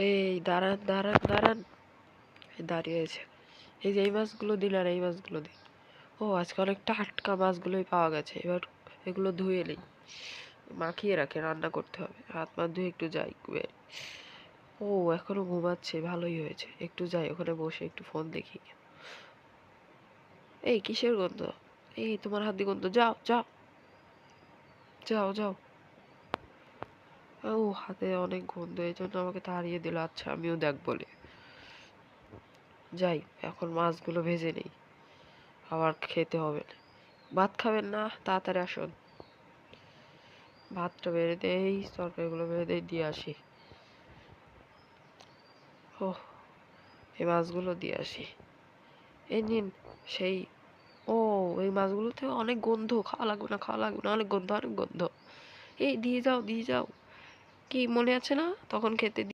এই দাঁড়ান দাঁড়ান দাঁড়ান, দাঁড়িয়ে আছে। এই যে এই মাছগুলো দিন আর এই মাছগুলো দিন। ও আজকে অনেক টাটকা মাছগুলোই পাওয়া গেছে, এবার এগুলো ধুয়ে নিই, মাখিয়ে রাখে, রান্না করতে হবে। হাত পা ধুয়ে একটু যাই বের। ও এখনো ঘুমাচ্ছে, ভালোই হয়েছে, একটু যাই ওখানে বসে একটু ফোন দেখি। এই কিসের গন্ধ? এই তোমার হাত দিয়ে গন্ধ, যাও যাও যাও যাও। ও হাতে অনেক গন্ধ, এই জন্য আমাকে তাড়িয়ে দিল। আচ্ছা আমিও দেখ বলে যাই, এখন মাছগুলো ভেজে নেই, আবার খেতে হবে না। ভাত খাবেন না? তাড়াতাড়ি আসুন, ভাতটা বেড়ে দেই, তরকারিগুলো বেড়ে দেই, দিয়ে আসি। ও এই মাছগুলো দিয়ে আসি, এই নিন। সেই ও এই মাছগুলোতে অনেক গন্ধ, খাওয়া লাগবে না, খাওয়া লাগবে না, অনেক গন্ধ, অনেক গন্ধ। এই দিয়ে যাও দিয়ে যাও। কি মনে আছে না তখন খেতে